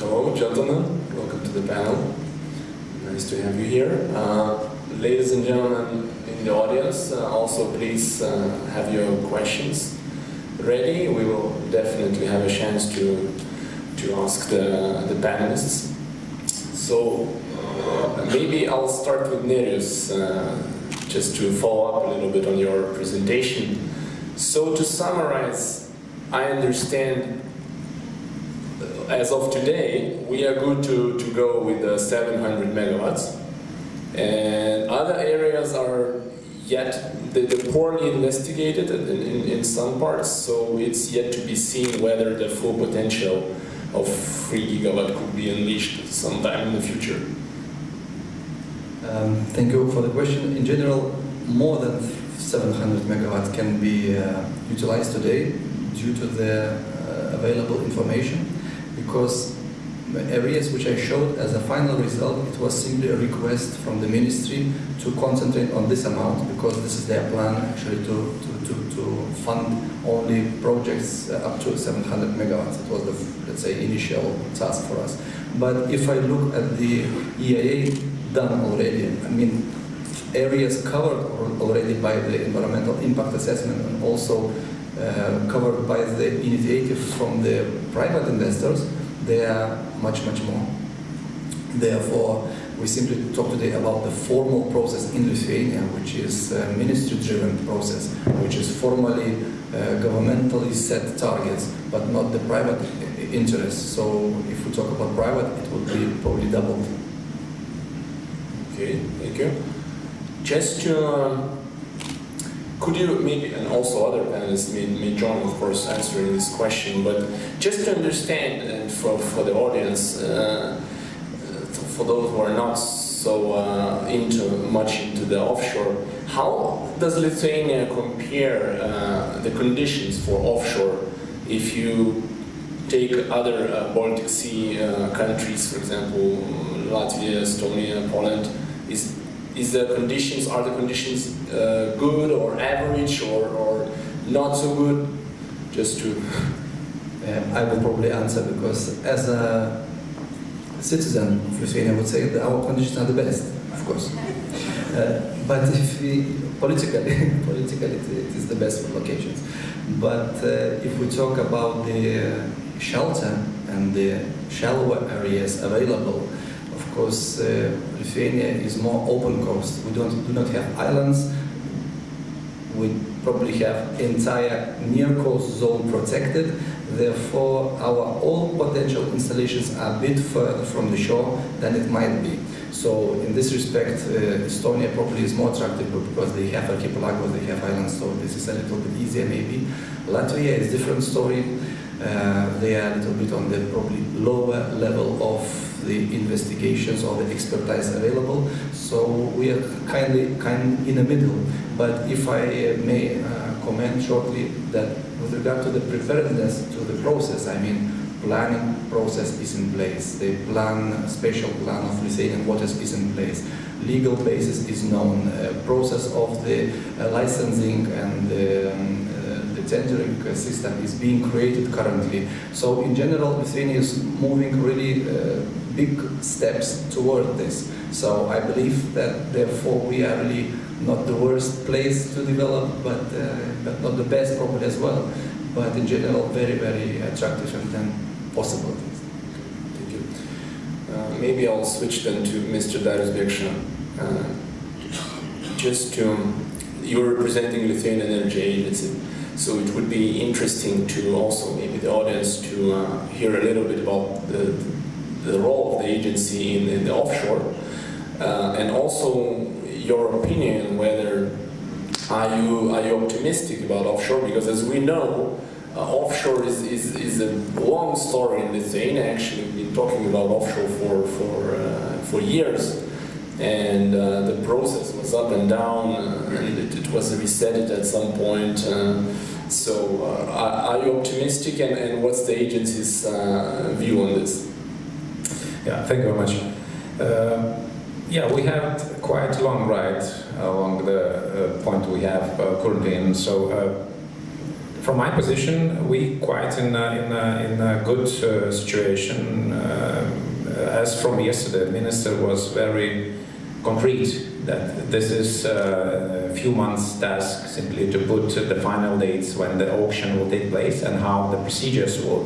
Hello, gentlemen. Welcome to the panel. Nice to have you here. Ladies and gentlemen in the audience, also please have your questions ready. We will definitely have a chance to ask the panelists. So maybe I'll start with Nerijus, just to follow up a little bit on your presentation. So to summarize, I understand as of today, we are good to go with the 700 megawatts, and other areas are yet they're poorly investigated in some parts, so it's yet to be seen whether the full potential of 3 gigawatt could be unleashed sometime in the future. Thank you for the question. In general, more than 700 megawatts can be utilized today due to the available information, because the areas which I showed as a final result, it was simply a request from the ministry to concentrate on this amount, because this is their plan actually to fund only projects up to 700 megawatts. It was the, let's say, initial task for us. But if I look at the EIA done already, I mean, areas covered already by the environmental impact assessment and also covered by the initiative from the private investors, they are much more. Therefore, we simply talk today about the formal process in Lithuania, which is a ministry-driven process, which is formally governmentally set targets, but not the private interest. So if we talk about private, it would be probably doubled. Okay, thank you. Just to could you maybe, and also other panelists may join, of course, answering this question, but just to understand, and for the audience, for those who are not so much into the offshore, how does Lithuania compare the conditions for offshore if you take other Baltic Sea countries, for example, Latvia, Estonia, Poland? Are the conditions good or average or not so good? Just to... I will probably answer, because as a citizen of Lithuania, I would say that our conditions are the best, of course. But if we, politically it is the best locations. But if we talk about the shelter and the shallower areas available, of course, Lithuania is more open coast. We do not have islands. We probably have entire near coast zone protected. Therefore, our all potential installations are a bit further from the shore than it might be. So, in this respect, Estonia probably is more attractive because they have archipelagos, they have islands, so this is a little bit easier maybe. Latvia is a different story. They are a little bit on the probably lower level of the investigations or the expertise available, so we are kind in the middle. But if I may comment shortly that with regard to the preparedness to the process, I mean, planning process is in place, the spatial plan of Lithuanian waters is in place, legal basis is known, process of the licensing and the tendering system is being created currently. So in general, Lithuania is moving really big steps toward this. So I believe that therefore we are really not the worst place to develop, but not the best probably as well. But in general, very attractive and then possible. Thank you. Maybe I'll switch then to Mr. Darius Bėkša. You're representing Lithuanian Energy Agency, so it would be interesting to also maybe the audience to hear a little bit about the role of the agency in the offshore, and also your opinion whether are you optimistic about offshore, because as we know, offshore is a long story in Lithuania. Actually, we've been talking about offshore for years, and the process was up and down, and it was reset at some point. So are you optimistic, and what's the agency's view on this? Yeah, thank you very much. Yeah, we had quite a long ride along the point we have currently in. So from my position, we quite in a good situation. As from yesterday, the minister was very concrete that this is a few months' task simply to put the final dates when the auction will take place and how the procedures will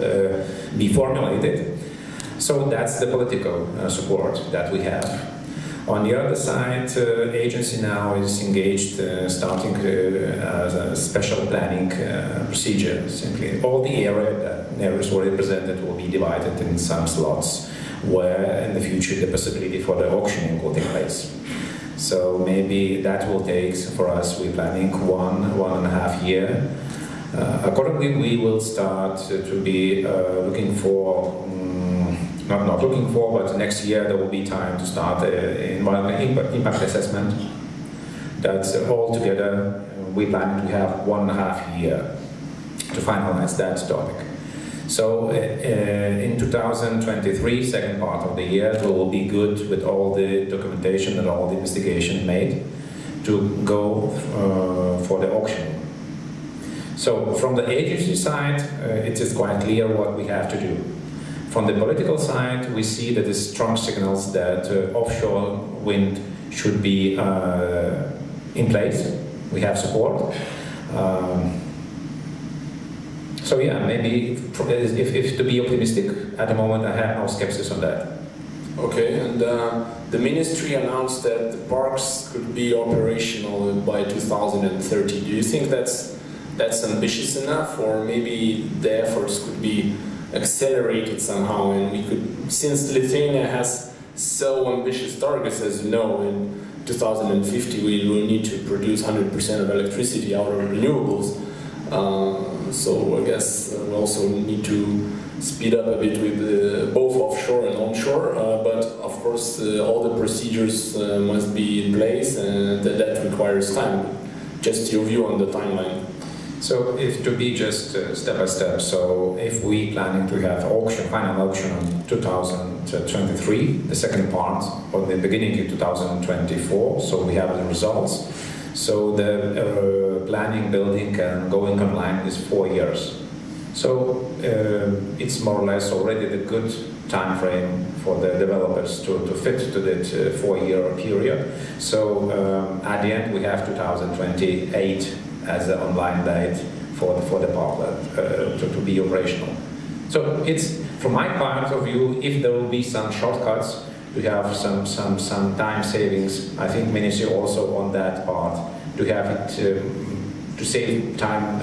be formulated. So that's the political support that we have. On the other side, agency now is engaged, starting as a special planning procedure. Simply all the area that areas were represented will be divided in some slots, where in the future the possibility for the auctioning will take place. So maybe that will take, for us, we're planning 1.5 years. Accordingly, we will start to be looking for, not looking for, but next year there will be time to start environmental impact assessment. That's all together, we plan to have 1.5 years to finalize that topic. So in 2023, second part of the year, we will be good with all the documentation and all the investigation made to go for the auction. So from the agency side, it is quite clear what we have to do. From the political side, we see that there's strong signals that offshore wind should be in place. We have support. So yeah, maybe if to be optimistic, at the moment I have no skepsis on that. Okay, and the ministry announced that the parks could be operational by 2030. Do you think that's ambitious enough, or maybe the efforts could be accelerated somehow, and we could, since Lithuania has so ambitious targets, as you know, in 2050 we will need to produce 100% of electricity out of renewables. So I guess we also need to speed up a bit with both offshore and onshore, but of course all the procedures must be in place, and that requires time. Just your view on the timeline. So if to be just step by step, so if we planning to have auction, final auction in 2023, the second part, or the beginning in 2024, so we have the results. So the planning, building and going online is 4 years. So it's more or less already the good time frame for the developers to fit to that 4-year period. So at the end we have 2028 as the online date for the power plant to be operational. So it's, from my point of view, if there will be some shortcuts, we have some time savings. I think Ministry also on that part to have it to save time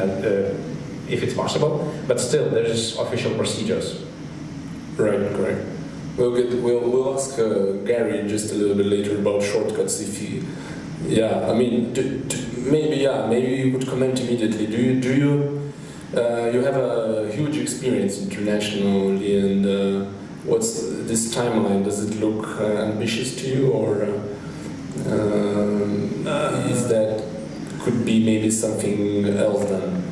if it's possible. But still, there is official procedures. Right, correct. We'll ask Gary just a little bit later about shortcuts. If he, yeah, I mean, maybe you could comment immediately. Do you have a huge experience internationally, and what's this timeline? Does it look ambitious to you, or is that could be maybe something else done?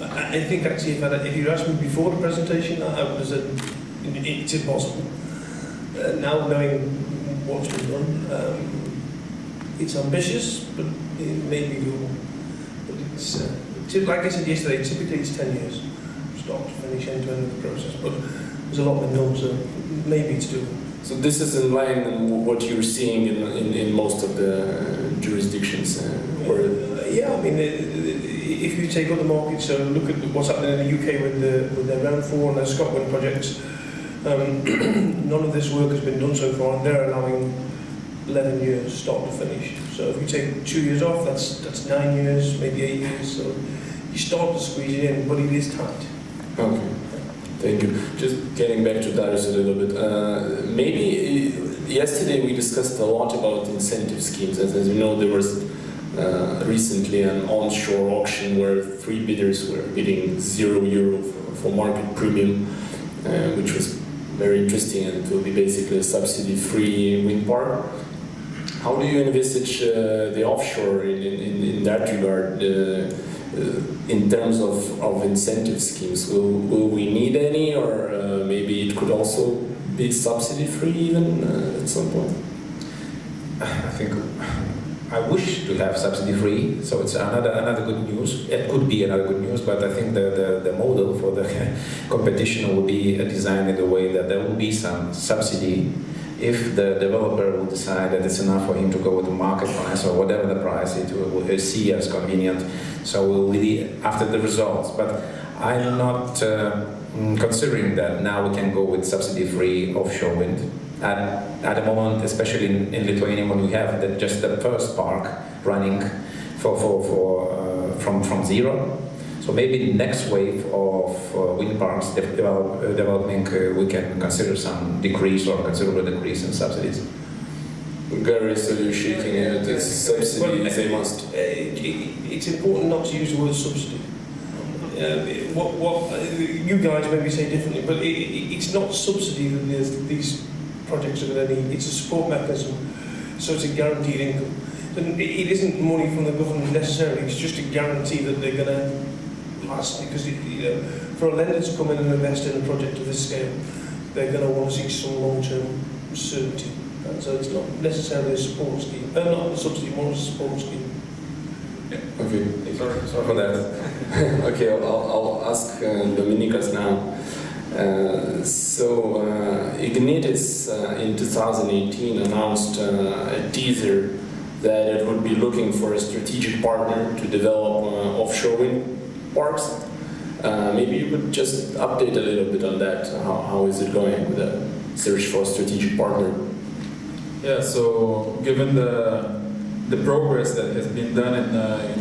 I think actually, if you asked me before the presentation, I would have said it's impossible. Now knowing what's been done, it's ambitious, but it may be doable. But it's like I said yesterday, typically it's 10 years, start to finish, end to end of the process. But there's a lot been done, so maybe it's doable. So this is in line with what you're seeing in most of the jurisdictions. Yeah, I mean, if you take other markets, so look at what's happening in the UK with their Round 4 and their Scotland projects, none of this work has been done so far, and they're allowing 11 years start to finish. So if you take 2 years off, that's 9 years, maybe 8 years. So you start to squeeze it in, but it is tight. Okay, thank you. Just getting back to Darius a little bit. Maybe yesterday we discussed a lot about incentive schemes. As you know, there was recently an onshore auction where 3 bidders were bidding €0 for market premium, which was very interesting, and it will be basically a subsidy-free wind park. How do you envisage the offshore in that regard, in terms of incentive schemes? Will we need any, or maybe it could also be subsidy-free even at some point? I think I wish to have subsidy free, so it's another good news. It could be another good news, but I think the model for the competition will be designed in a way that there will be some subsidy if the developer will decide that it's enough for him to go with the market price or whatever the price it will see as convenient. So we'll really after the results. But I'm not considering that now we can go with subsidy-free offshore wind. At the moment, especially in Lithuania, when we have just the first park running from zero. So maybe next wave of wind parks developing, we can consider some decrease or considerable decrease in subsidies. Gary, so you're shaking it. It's subsidies, they must. It's important not to use the word subsidy. What you guys maybe say differently, but it's not subsidy that these projects are going to need. It's a support mechanism, so it's a guaranteed income. And it isn't money from the government necessarily. It's just a guarantee that they're going to last. Because for a lender to come in and invest in a project of this scale, they're going to want to see some long-term certainty. And so it's not necessarily a support scheme. Not a subsidy, more a support scheme. Okay, sorry for that. Okay, I'll ask Dominikas now. Ignitis in 2018 announced a teaser that it would be looking for a strategic partner to develop offshore wind parks. Maybe you could just update a little bit on that. How is it going with the search for a strategic partner? Yeah, so given the progress that has been done in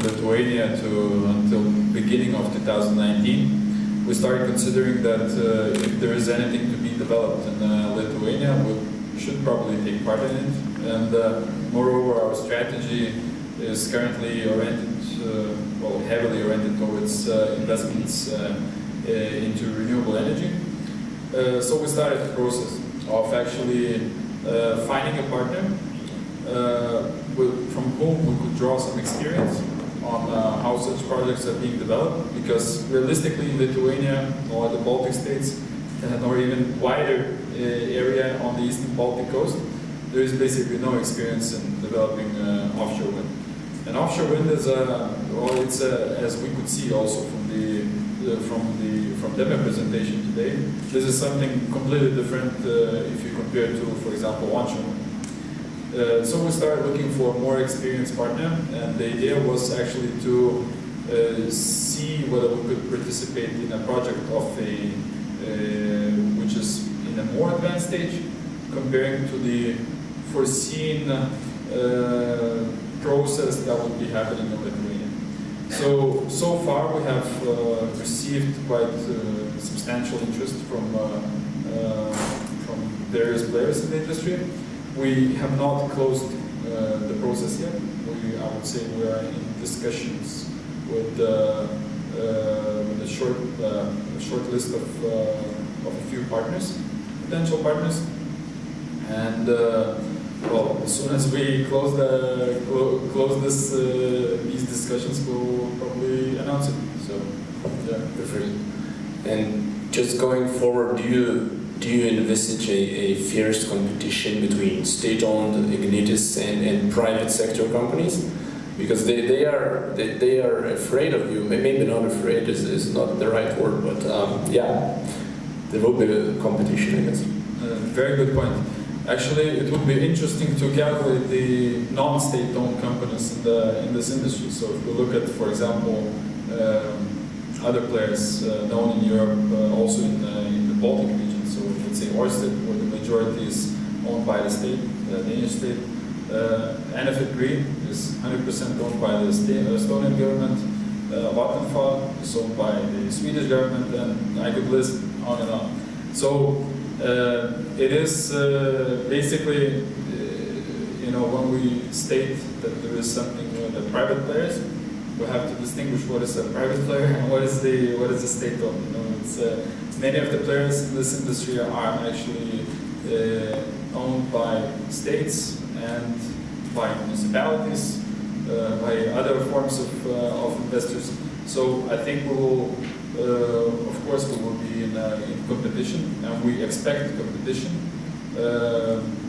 Lithuania until beginning of 2019, we started considering that if there is anything to be developed in Lithuania, we should probably take part in it. And moreover, our strategy is currently oriented, heavily oriented towards investments into renewable energy. So we started the process of actually finding a partner from whom we could draw some experience on how such projects are being developed, because realistically Lithuania or the Baltic states or even wider area on the eastern Baltic coast, there is basically no experience in developing offshore wind. And offshore wind is as we could see also from their presentation today, this is something completely different if you compare to, for example, onshore wind. So we started looking for a more experienced partner, and the idea was actually to see whether we could participate in a project which is in a more advanced stage, comparing to the foreseen process that would be happening in Lithuania. So far we have received quite substantial interest from various players in the industry. We have not closed the process yet. I would say we are in discussions with a short list of a few partners, potential partners, and as soon as we close these discussions, we'll probably announce it. So, yeah, perfect. And just going forward, do you envisage a fierce competition between state-owned Ignitis and private sector companies? Because they are afraid of you. Maybe not afraid is not the right word, but yeah, there will be a competition, I guess. Very good point. Actually, it would be interesting to calculate the non-state-owned companies in this industry. So if we look at, for example, other players known in Europe, also in the Baltic region. So let's say Ørsted, where the majority is owned by the state, the Danish state. Enefit Green is 100% owned by the Estonian government. Vattenfall is owned by the Swedish government, and I could list on and on. So it is basically, when we state that there is something with the private players, we have to distinguish what is a private player and what is the state-owned. It's many of the players in this industry are actually owned by states and by municipalities, by other forms of investors. So I think we will, of course, we will be in competition, and we expect competition.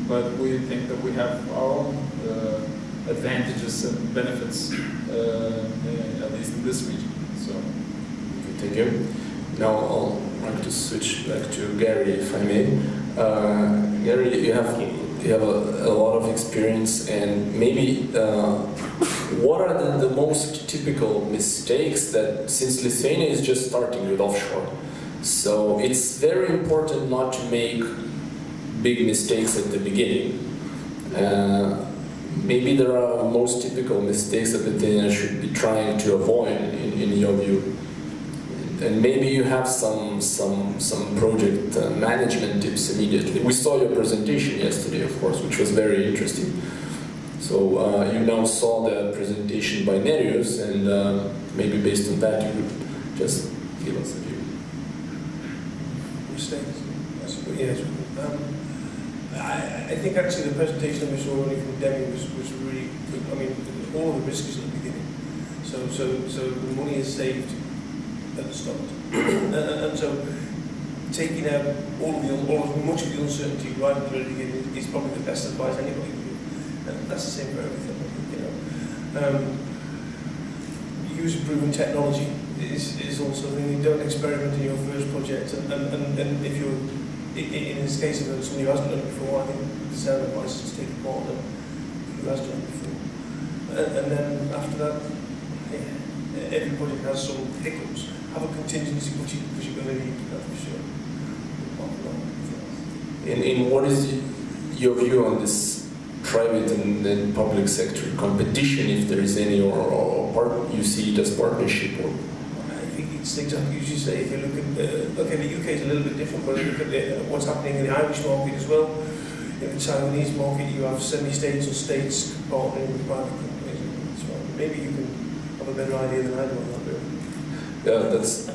But we think that we have our own advantages and benefits, at least in this region. So, thank you. Now I'll like to switch back to Gary, if I may. Gary, you have a lot of experience, and maybe what are the most typical mistakes that, since Lithuania is just starting with offshore, so it's very important not to make big mistakes at the beginning. Maybe there are most typical mistakes that Lithuania should be trying to avoid in your view. And maybe you have some project management tips immediately. We saw your presentation yesterday, of course, which was very interesting. So you now saw the presentation by Nerijus, and maybe based on that you would just give us a view. Mistakes? Yes. I think actually the presentation that we saw already from Demi was really good. I mean, all the risks at the beginning. So the money is saved at the start, and so taking out much of the uncertainty right at the very beginning is probably the best advice anybody can give. And that's the same for everything. Use proven technology is also something. You don't experiment in your first project, and if you're in this case of somebody who hasn't done it before, I think the sound advice is to take a partner who has done it before, and then after that, every project has some hiccups. Have a contingency budget because you're going to need that for sure. In what is your view on this private and public sector competition, if there is any, or you see it as partnership? Or? I think it's exactly as you say. If you look at the UK is a little bit different, but look at what's happening in the Irish market as well. In the Taiwanese market, you have semi-states or states partnering with private companies. So maybe you can have a better idea than I do on that. Yeah, that's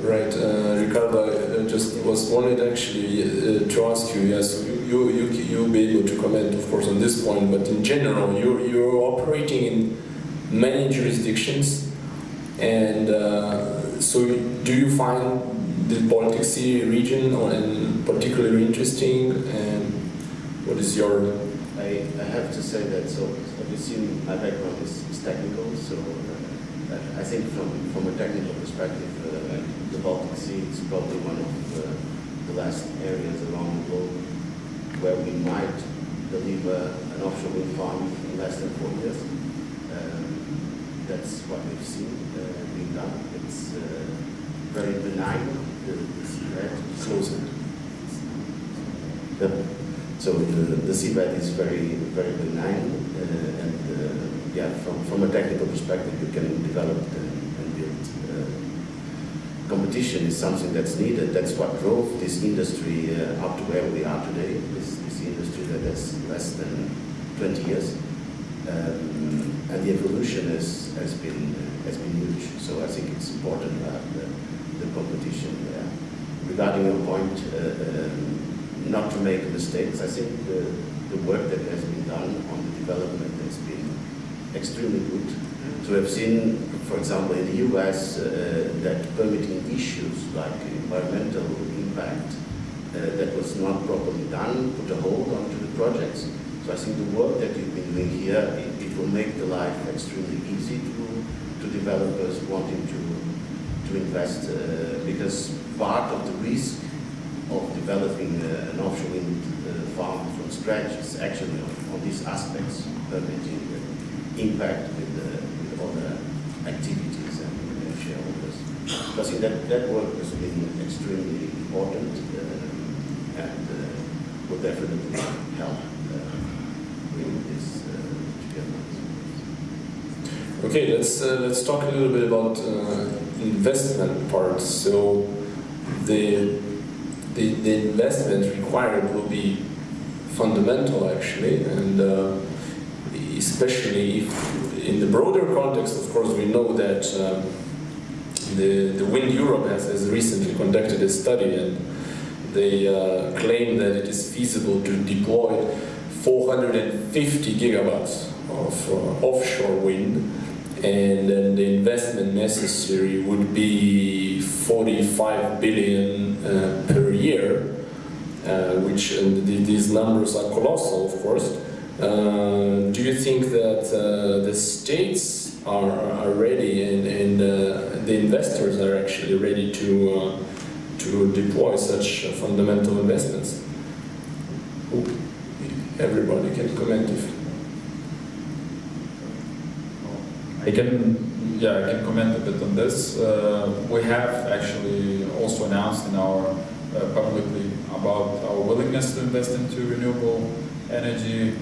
right. Ricardo, I just was wanted actually to ask you, yes, you'll be able to comment, of course, on this point, but in general, you're operating in many jurisdictions, and so do you find the Baltic Sea region particularly interesting, and what is your... I have to say that, so obviously my background is technical, so I think from a technical perspective, the Baltic Sea is probably one of the last areas around the globe where we might deliver an offshore wind farm in less than 4 years. That's what we've seen being done. It's very benign, the seabed. So the seabed is very, very benign, and yeah, from a technical perspective, you can develop and build. Competition is something that's needed. That's what drove this industry up to where we are today. This industry that has less than 20 years, and the evolution has been huge. So I think it's important to have the competition there. Regarding your point, not to make mistakes, I think the work that has been done on the development has been extremely good. To have seen, for example, in the US, that permitting issues like environmental impact that was not properly done, put a hold onto the projects. So I think the work that you've been doing here, it will make the life extremely easy to developers wanting to invest, because part of the risk of developing an offshore wind farm from scratch is actually on these aspects, permitting impact with other activities and shareholders. So I think that work has been extremely important and will definitely help bring this together. Okay, let's talk a little bit about investment part. So the investment required will be fundamental actually, and especially if in the broader context, of course, we know that the Wind Europe has recently conducted a study, and they claim that it is feasible to deploy 450 gigawatts of offshore wind, and then the investment necessary would be 45 billion per year, which these numbers are colossal, of course. Do you think that the states are ready and the investors are actually ready to deploy such fundamental investments? Everybody can comment if. I can comment a bit on this. We have actually also announced in our publicly about our willingness to invest into renewable energy,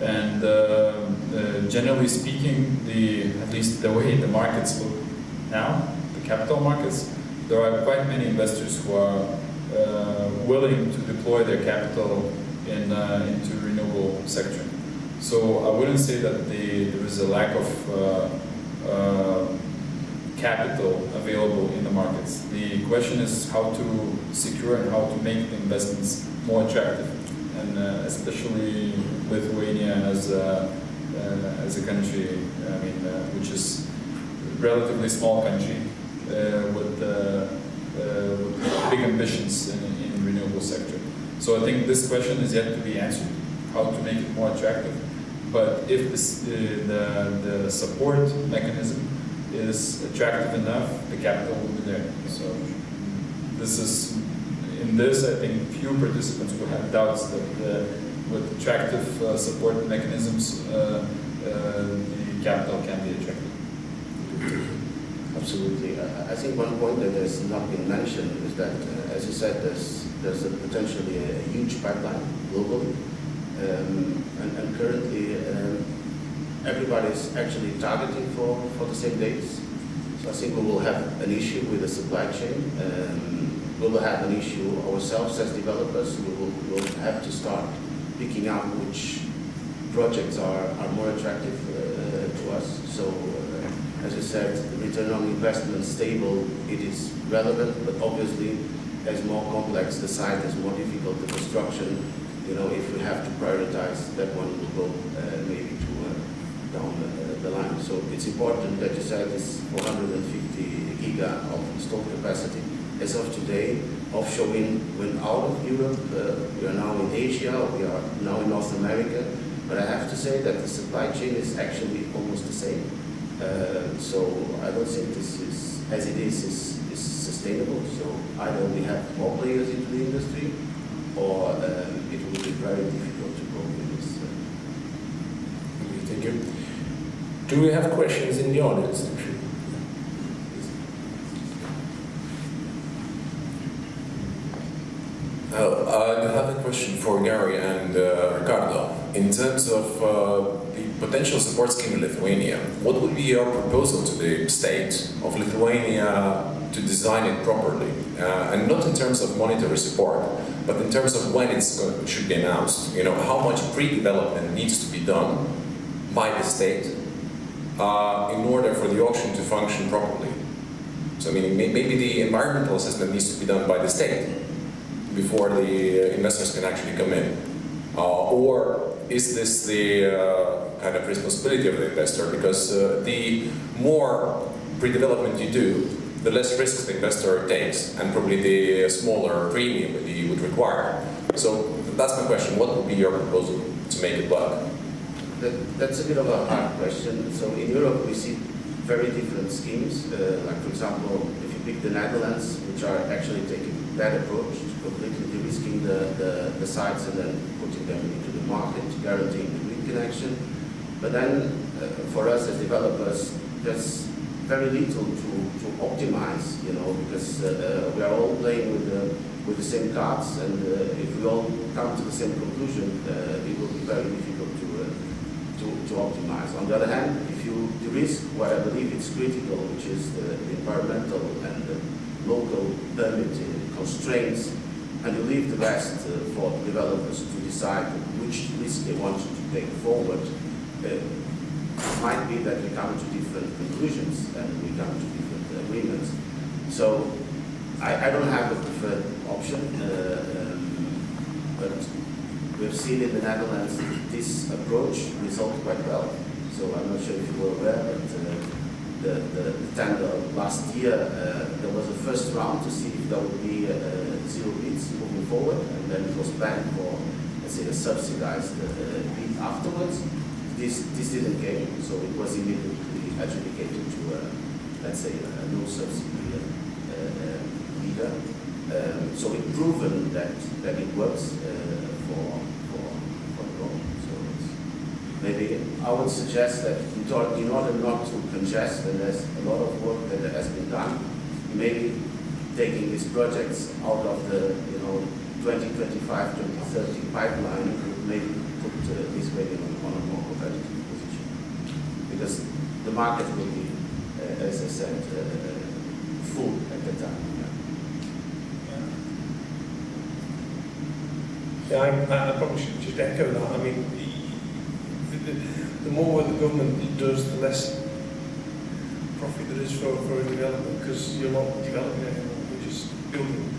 and generally speaking, at least the way the markets look now, the capital markets, there are quite many investors who are willing to deploy their capital into renewable sector. So I wouldn't say that there is a lack of capital available in the markets. The question is how to secure and how to make the investments more attractive, and especially Lithuania as a country, I mean, which is a relatively small country with big ambitions in renewable sector. So I think this question is yet to be answered, how to make it more attractive. But if the support mechanism is attractive enough, the capital will be there. So this is, in this, I think few participants will have doubts that with attractive support mechanisms, the capital can be attractive. Absolutely. I think one point that has not been mentioned is that, as you said, there's potentially a huge pipeline globally. And currently, everybody is actually targeting for the same dates. So I think we will have an issue with the supply chain. We will have an issue ourselves as developers. We will have to start picking out which projects are more attractive to us. So, as I said, the return on investment stable, it is relevant, but obviously, as more complex the site, as more difficult the construction, you know, if we have to prioritize, that one will go maybe down the line. So it's important that you said this 450 giga of installed capacity. As of today, offshore wind went out of Europe. We are now in Asia, we are now in North America. But I have to say that the supply chain is actually almost the same. So I don't think this is, as it is sustainable. So either we have more players into the industry, or it will be very difficult to go with this. Thank you. Do we have questions in the audience? I have a question for Gary and Ricardo. In terms of the potential support scheme in Lithuania, what would be your proposal to the state of Lithuania to design it properly? And not in terms of monetary support, but in terms of when it should be announced. You know, how much pre-development needs to be done by the state in order for the auction to function properly. So, I mean, maybe the environmental assessment needs to be done by the state before the investors can actually come in. Or is this the kind of responsibility of the investor? Because the more pre-development you do, the less risks the investor takes, and probably the smaller premium he would require. So that's my question. What would be your proposal to make it work? That's a bit of a hard question. So in Europe, we see very different schemes. Like, for example, if you pick the Netherlands, which are actually taking that approach, completely de-risking the sites and then putting them into the market, guaranteeing the grid connection. But then, for us as developers, there's very little to optimize, you know, because we are all playing with the same cards, and if we all come to the same conclusion, it will be very difficult to optimize. On the other hand, if you de-risk what I believe is critical, which is the environmental and the local permitting constraints, and you leave the rest for developers to decide which risk they want to take forward, it might be that we come to different conclusions and we come to different agreements. So I don't have a preferred option, but we've seen in the Netherlands this approach resulted quite well. So I'm not sure if you were aware, but the tender last year, there was a first round to see if there would be zero bids moving forward, and then it was planned for let's say, a subsidized bid afterwards. This didn't came, so it was immediately adjudicated to, let's say, a no subsidy bidder. So it's proven that it works for the road. So maybe I would suggest that in order not to congest, and there's a lot of work that has been done, maybe taking these projects out of the 2025, 2030 pipeline would maybe put this way on a more competitive position. Because the market will be, as I said, full at the time. Yeah, I probably should just echo that. I mean, the more the government does, the less profit there is for a development, because you're not developing anymore, you're just building.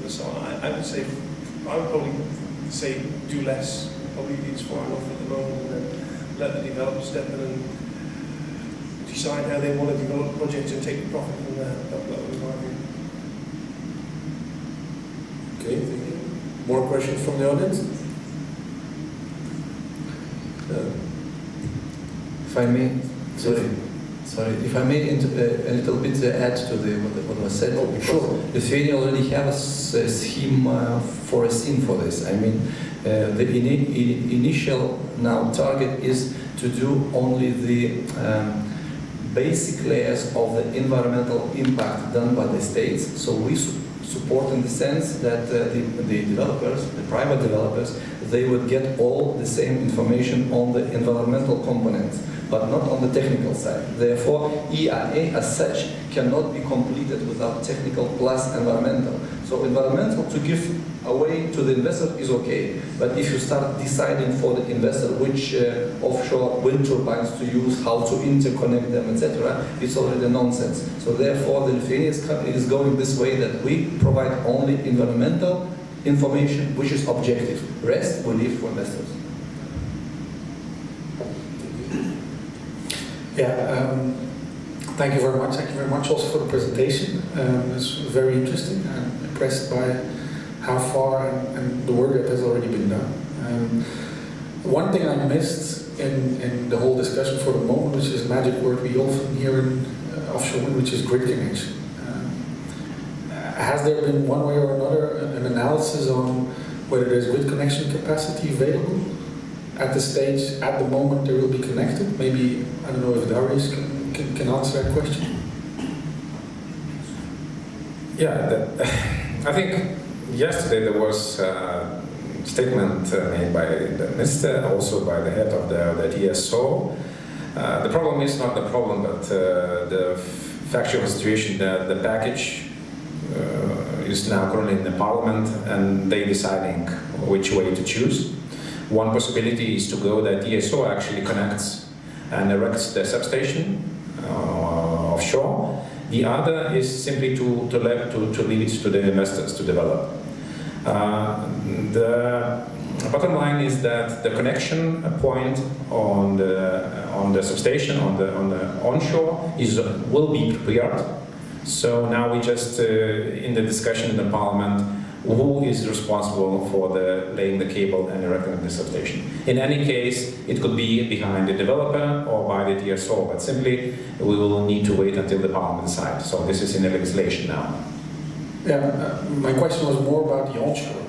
So I would say, I would probably say do less. Probably it's far enough at the moment, and then let the developers step in and decide how they want to develop projects and take the profit from there. That would be my view. Okay, thank you. More questions from the audience? If I may, sorry, if I may a little bit add to what was said. Oh, sure. Lithuania already has a scheme foreseen for this. I mean, the initial now target is to do only the basic layers of the environmental impact done by the states. So we support in the sense that the developers, the private developers, they would get all the same information on the environmental components, but not on the technical side. Therefore, EIA as such cannot be completed without technical plus environmental. So environmental to give away to the investor is okay, but if you start deciding for the investor which offshore wind turbines to use, how to interconnect them, etc., it's already nonsense. So therefore, the Lithuania is going this way, that we provide only environmental information which is objective. Rest we leave for investors. Yeah, thank you very much. Thank you very much also for the presentation. It's very interesting. I'm impressed by how far and the work that has already been done. One thing I missed in the whole discussion for the moment, which is a magic word we often hear in offshore wind, which is grid connection. Has there been one way or another an analysis on whether there's grid connection capacity available at the stage, at the moment they will be connected? Maybe, I don't know if Darius can answer that question. Yeah, I think yesterday there was a statement made by the minister, also by the head of the DSO. The problem is not the problem, but the factual situation. The package is now currently in the parliament, and they're deciding which way to choose. One possibility is to go that DSO actually connects and erects the substation offshore. The other is simply to leave it to the investors to develop. The bottom line is that the connection point on the substation on the onshore will be prepared. So now we just in the discussion in the parliament, who is responsible for laying the cable and erecting the substation. In any case, it could be behind the developer or by the DSO, but simply we will need to wait until the parliament decides. So this is in the legislation now. Yeah, my question was more about the onshore.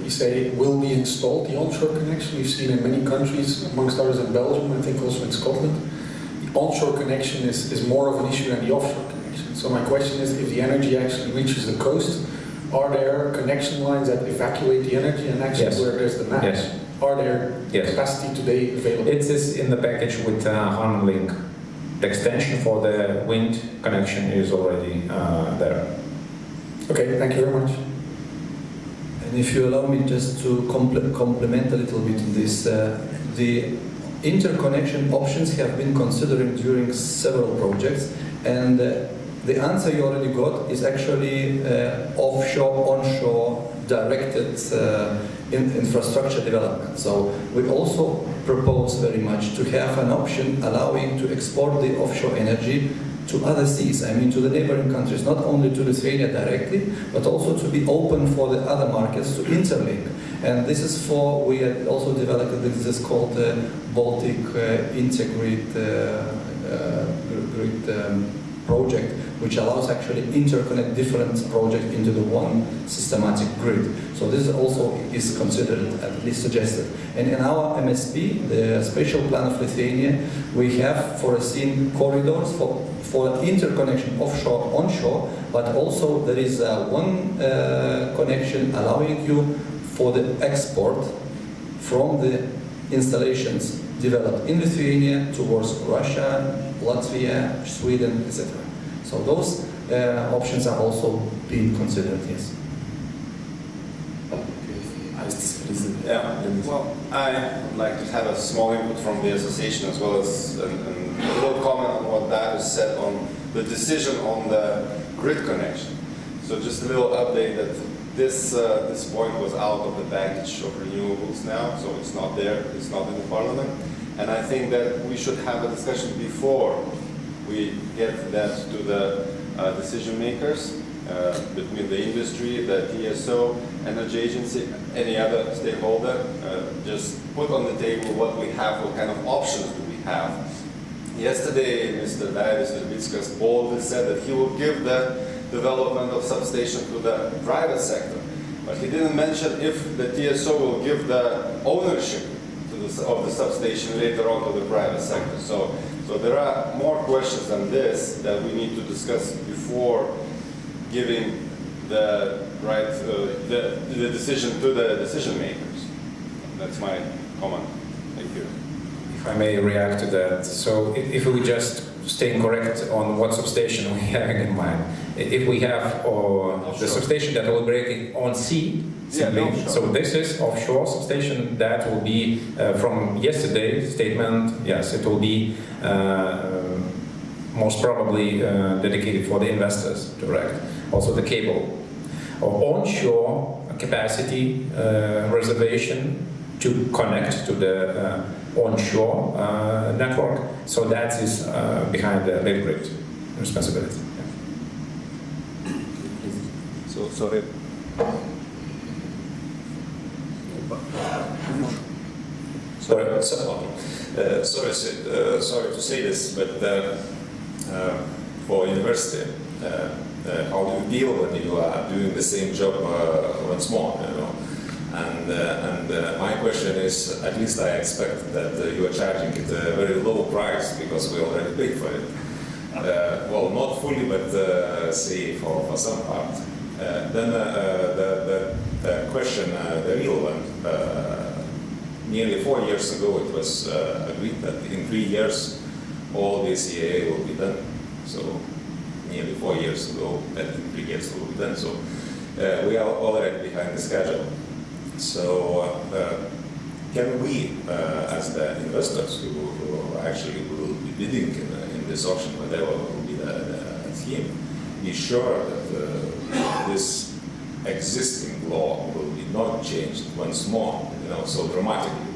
You say it will be installed, the onshore connection. We've seen in many countries, amongst others in Belgium, I think also in Scotland. The onshore connection is more of an issue than the offshore connection. So my question is, if the energy actually reaches the coast, are there connection lines that evacuate the energy and actually Yes. where there's demand? Yes. Are there Yes. capacity today available? It is in the package with Harman Link. The extension for the wind connection is already there. Okay, thank you very much. And if you allow me just to complement a little bit on this, the interconnection options have been considered during several projects, and the answer you already got is actually offshore, onshore directed infrastructure development. So we also propose very much to have an option allowing to export the offshore energy to other seas, I mean to the neighboring countries, not only to Lithuania directly, but also to be open for the other markets to interlink. And this is for, we had also developed this called Baltic Integrate Grid project, which allows actually interconnect different projects into the one systematic grid. So this also is considered, at least suggested. And in our MSP, the Spatial Plan of Lithuania, we have foreseen corridors for interconnection offshore, onshore, but also there is one connection allowing you for the export from the installations developed in Lithuania towards Russia, Latvia, Sweden, etc. So those options are also being considered, yes. Yeah, well, I would like to have a small input from the association as well as a little comment on what Darius said on the decision on the grid connection. So just a little update that this point was out of the package of renewables now, so it's not there, it's not in the parliament. And I think that we should have a discussion before we get that to the decision makers, between the industry, the TSO, energy agency, any other stakeholder, just put on the table what we have, what kind of options do we have. Yesterday, Mr. Darius Verbickas boldly said that he will give the development of substation to the private sector, but he didn't mention if the TSO will give the ownership of the substation later on to the private sector. So there are more questions than this that we need to discuss before giving the right the decision to the decision makers. That's my comment. Thank you. If I may react to that, so if we just stay correct on what substation we have in mind, if we have the substation that will break on sea, simply, so this is offshore substation that will be from yesterday's statement. Yes, it will be most probably dedicated for the investors, direct. Also the cable or onshore capacity reservation to connect to the onshore network. So that is behind the rail grid responsibility. Yeah. So sorry. Sorry to say this, but for university, how do you deal when you are doing the same job once more? You know? And my question is, at least I expect that you are charging it a very low price because we already paid for it. Well, not fully, but say for some part. Then the question, the real one. Nearly 4 years ago, it was agreed that in 3 years, all the CAA will be done. So, nearly 4 years ago, that in 3 years will be done. So, we are already behind the schedule. So, can we, as the investors who actually will be bidding in this auction, whatever will be the scheme, be sure that this existing law will be not changed once more, you know, so dramatically,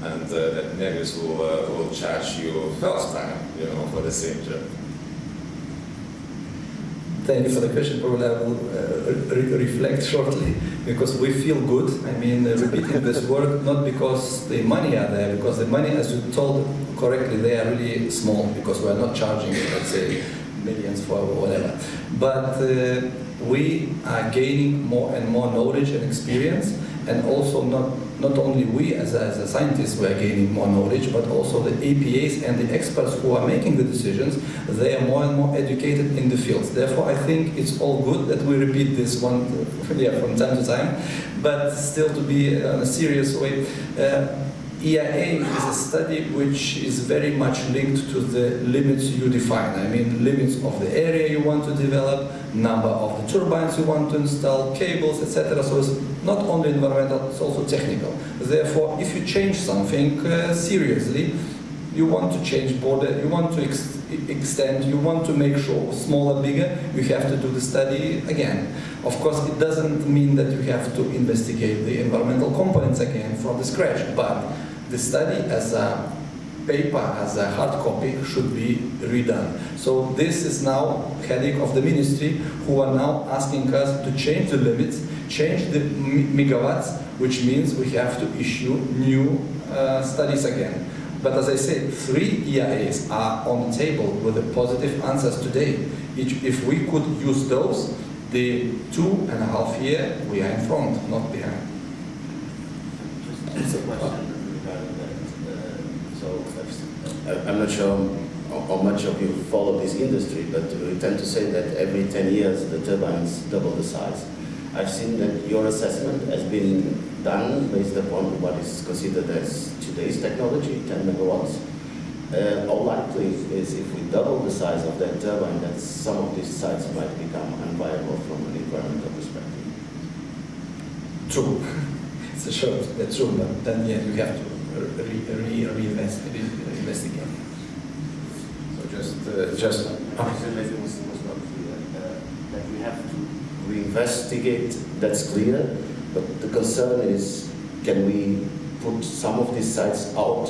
and that Negus will charge you first time, you know, for the same job. Thank you for the question. Probably I will reflect shortly, because we feel good. I mean, repeating this work, not because the money are there, because the money, as you told correctly, they are really small, because we are not charging, let's say, millions for whatever. But we are gaining more and more knowledge and experience, and also not only we as a scientists we are gaining more knowledge, but also the APAs and the experts who are making the decisions, they are more and more educated in the fields. Therefore, I think it's all good that we repeat this one from time to time, but still to be in a serious way. EIA is a study which is very much linked to the limits you define. I mean, limits of the area you want to develop, number of the turbines you want to install, cables, etc. So it's not only environmental, it's also technical. Therefore, if you change something seriously, you want to change border, you want to extend, you want to make sure smaller, bigger, you have to do the study again. Of course, it doesn't mean that you have to investigate the environmental components again from the scratch, but the study as a paper as a hard copy should be redone. So this is now headache of the ministry, who are now asking us to change the limits, change the megawatts, which means we have to issue new studies again. But as I said, 3 EIAs are on the table with the positive answers today. If we could use those, the 2.5 years, we are in front, not behind. Just a question regarding that. I'm not sure how much of you follow this industry, but we tend to say that every 10 years the turbines double the size. I've seen that your assessment has been done based upon what is considered as today's technology, 10 megawatts. How likely is, if we double the size of that turbine, that some of these sites might become unviable from an environmental perspective? True. It's a short, that's true, but then yeah, you have to investigate. So just Maybe it was not clear that we have to reinvestigate. That's clear, but the concern is, can we put some of these sites out?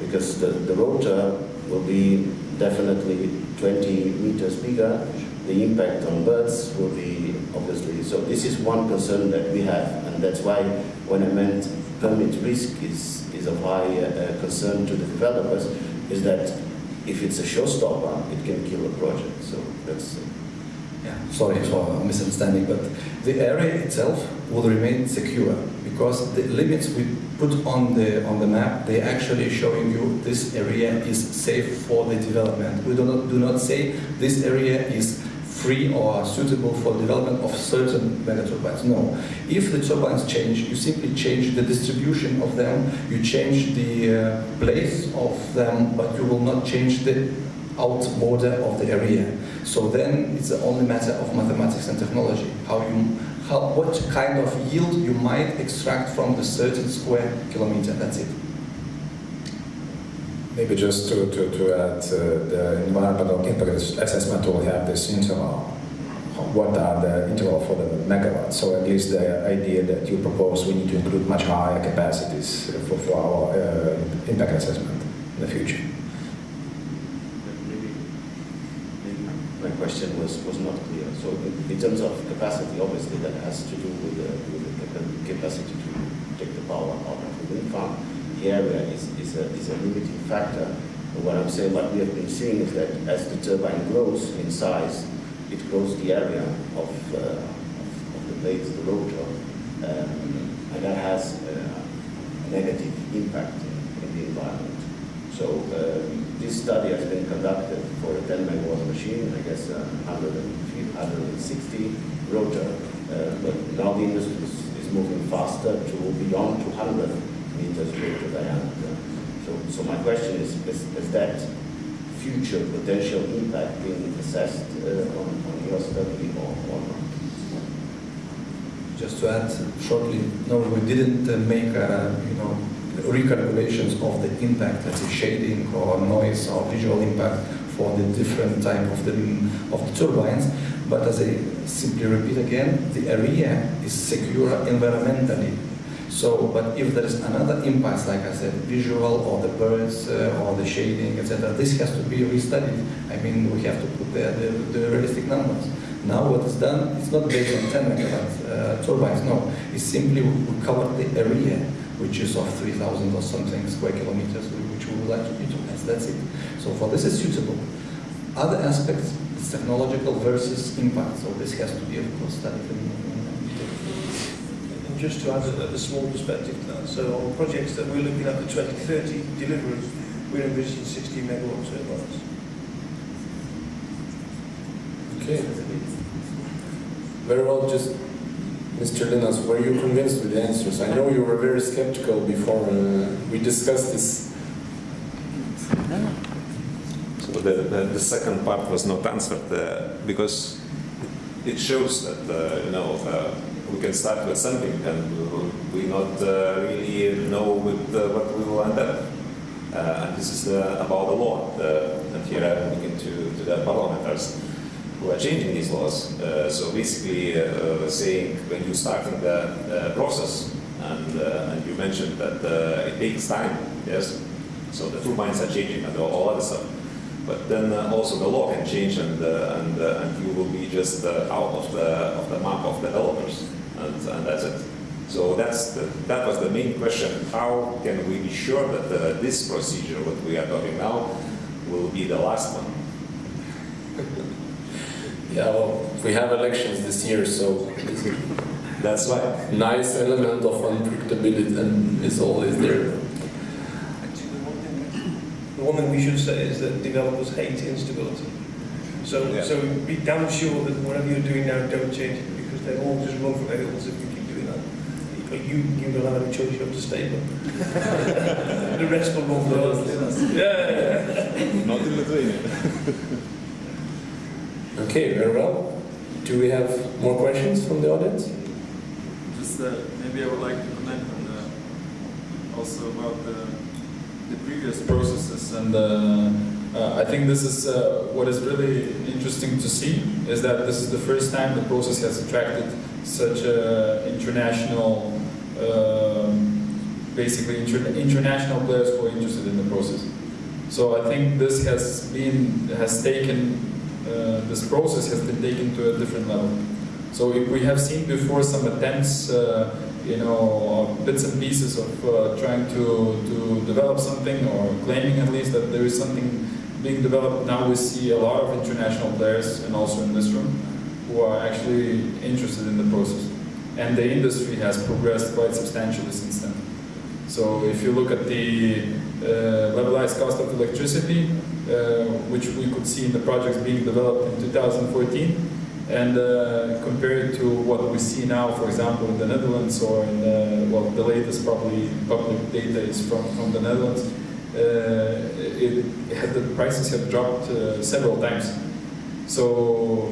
Because the rotor will be definitely 20 meters bigger. The impact on birds will be obviously. So this is one concern that we have, and that's why when I meant permit risk is of high concern to the developers, is that if it's a showstopper, it can kill a project. So that's. Yeah, sorry for misunderstanding, but the area itself will remain secure because the limits we put on the map, they actually showing you this area is safe for the development. We do not say this area is free or suitable for development of certain megaturbines. No. If the turbines change, you simply change the distribution of them, you change the place of them, but you will not change the out border of the area. So then it's only matter of mathematics and technology. What kind of yield you might extract from the certain square kilometer. That's it. maybe just to add, the environmental impact assessment will have this interval. What are the interval for the megawatts? So at least the idea that you propose, we need to include much higher capacities for our impact assessment in the future. Maybe my question was not clear. So in terms of capacity, obviously that has to do with the capacity to take the power out of the wind farm. The area is a limiting factor. But what I'm saying, what we have been seeing is that as the turbine grows in size, it grows the area of the blades, the rotor, and that has a negative impact in the environment. So this study has been conducted for a 10 megawatt machine, I guess 160 rotor, but now the industry is moving faster to beyond 200 meters rotor diameter. So my question is that future potential impact being assessed on your study or not? Just to add shortly, no, we didn't make recalculations of the impact, let's say shading or noise or visual impact for the different type of the turbines. But as I simply repeat again, the area is secure environmentally. So, but if there is another impact, like I said, visual or the birds or the shading, etc., this has to be restudied. I mean, we have to put there the realistic numbers. Now what is done, it's not based on 10 megawatt turbines, no. It's simply we cover the area, which is of 3,000 or something square kilometers, which we would like to utilize. That's it. So for this is suitable. Other aspects, it's technological versus impact. So this has to be, of course, studied. Just to add a small perspective to that, so on projects that we're looking at the 2030 deliveries, we're envisioning 60 megawatt turbines. Okay. Very well, just Mr. Linas, were you convinced with the answers? I know you were very skeptical before we discussed this. So the second part was not answered because it shows that we can start with something and we not really know with what we will end up. And this is about the law. And here I'm looking to the parliamentarians who are changing these laws. So basically saying when you start the process, and you mentioned that it takes time, yes? So the two minds are changing and all other stuff. But then also the law can change, and you will be just out of the map of developers, and that's it. So that was the main question. How can we be sure that this procedure, what we are talking now, will be the last one? Yeah, well, we have elections this year, so That's right. nice element of unpredictability and is always there. Actually, the one thing we should say is that developers hate instability. So, Yeah. so be damn sure that whatever you're doing now, don't change it, because they all just run for the hills if you keep doing that. But you don't have any choice, you have to stay there. The rest will run for the hills. Yeah. Not in Lithuania. Okay, very well. Do we have more questions from the audience? Just maybe I would like to comment on also about the previous processes, and I think this is what is really interesting to see, is that this is the first time the process has attracted such international, basically international players who are interested in the process. So I think this this process has been taken to a different level. So if we have seen before some attempts, bits and pieces of trying to develop something, or claiming at least that there is something being developed. Now we see a lot of international players, and also in this room, who are actually interested in the process. And the industry has progressed quite substantially since then. So if you look at the levelized cost of electricity, which we could see in the projects being developed in 2014, and compare it to what we see now, for example, in the Netherlands, or in the latest probably public data is from the Netherlands, the prices have dropped several times. So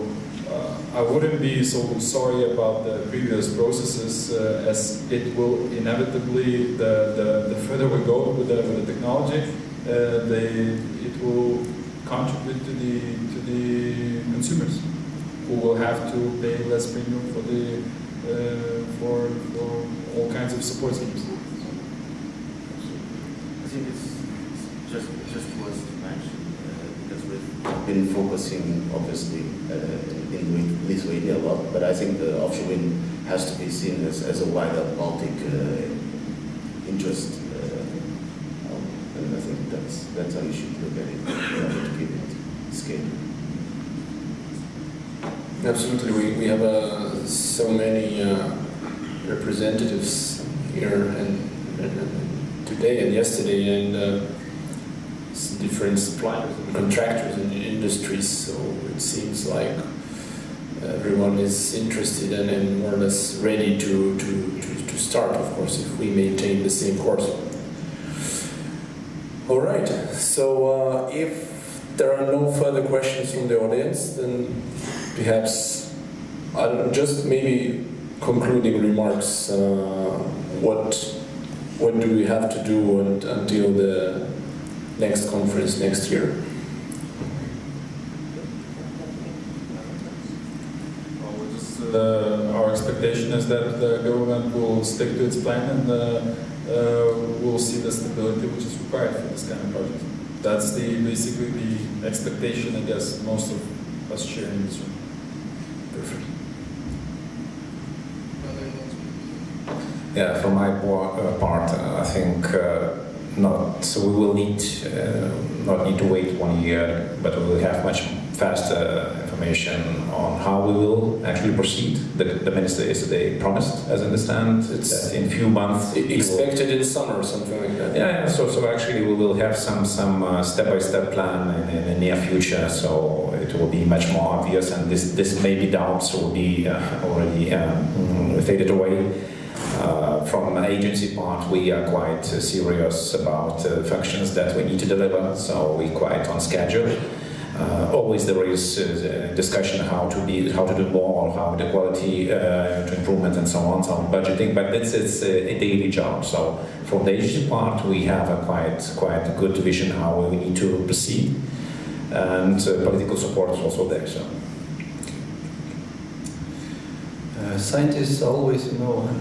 I wouldn't be so sorry about the previous processes, as it will inevitably, the further we go with the technology, it will contribute to the consumers, who will have to pay less premium for all kinds of support schemes. I think it's just worth to mention, because we've been focusing obviously in Lithuania a lot, but I think the offshore wind has to be seen as a wider Baltic interest, and I think that's how you should look at it, in order to keep it scale. Absolutely, we have so many representatives here and today and yesterday, and different suppliers and contractors in the industries. So it seems like everyone is interested and more or less ready to start. Of course, if we maintain the same course. All right. So if there are no further questions from the audience, then perhaps, I don't know, just maybe concluding remarks. What do we have to do until the next conference next year? Our expectation is that the government will stick to its plan, and we'll see the stability which is required for this kind of project. That's basically the expectation, I guess, most of us share in this room. Perfect. Yeah, from my part, I think we will not need to wait 1 year, but we will have much faster information on how we will actually proceed. The minister yesterday promised, as I understand, it's in few months. Expected in summer or something like that. Yeah. So actually we will have some step-by-step plan in the near future. So it will be much more obvious, and this maybe doubts will be already faded away. From an agency part, we are quite serious about functions that we need to deliver, so we're quite on schedule. Always there is discussion how to do more, or how the quality to improvement and so on, budgeting, but it's a daily job. So from the agency part, we have a quite good vision how we need to proceed, and political support is also there. So. Scientists are always,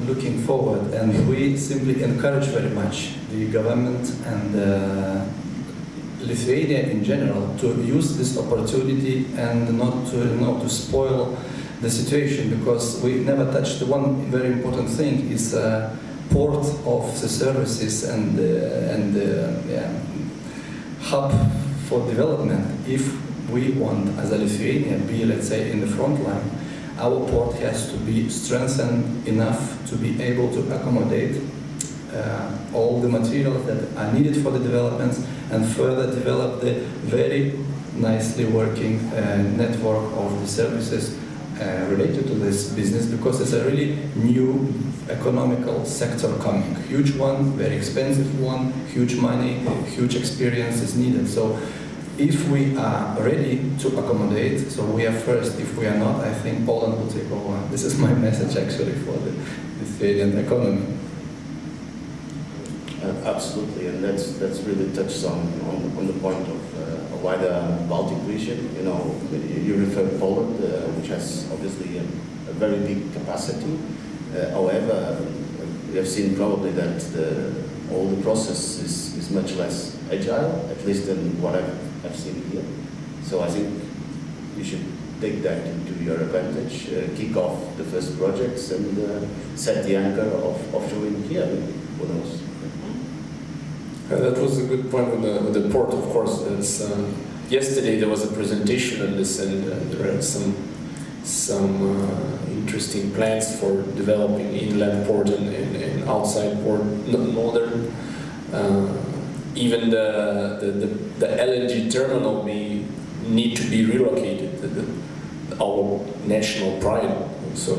looking forward, and we simply encourage very much the government and Lithuania in general to use this opportunity and not to spoil the situation, because we never touched the one very important thing is port of the services and hub for development. If we want, as a Lithuania, be, let's say, in the front line, our port has to be strengthened enough to be able to accommodate all the materials that are needed for the developments and further develop the very nicely working network of the services related to this business, because it's a really new economical sector coming. Huge one, very expensive one, huge money, huge experience is needed. So if we are ready to accommodate, so we are first. If we are not, I think Poland will take over. This is my message actually for the Lithuanian economy. Absolutely, and that's really touched on the point of a wider Baltic region. You refer to Poland, which has obviously a very big capacity. However, we have seen probably that all the process is much less agile, at least than what I've seen here. So I think you should take that into your advantage, kick off the first projects, and set the anchor of offshore wind here. Who knows? That was a good point with the port, of course. Yesterday there was a presentation on this, and there are some interesting plans for developing inland port and outside port, northern. Even the LNG terminal may need to be relocated. Our national pride. So.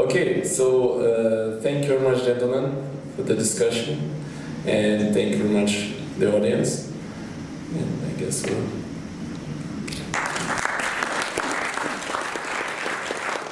Okay, so thank you very much, gentlemen, for the discussion, and thank you very much, the audience. And I guess we'll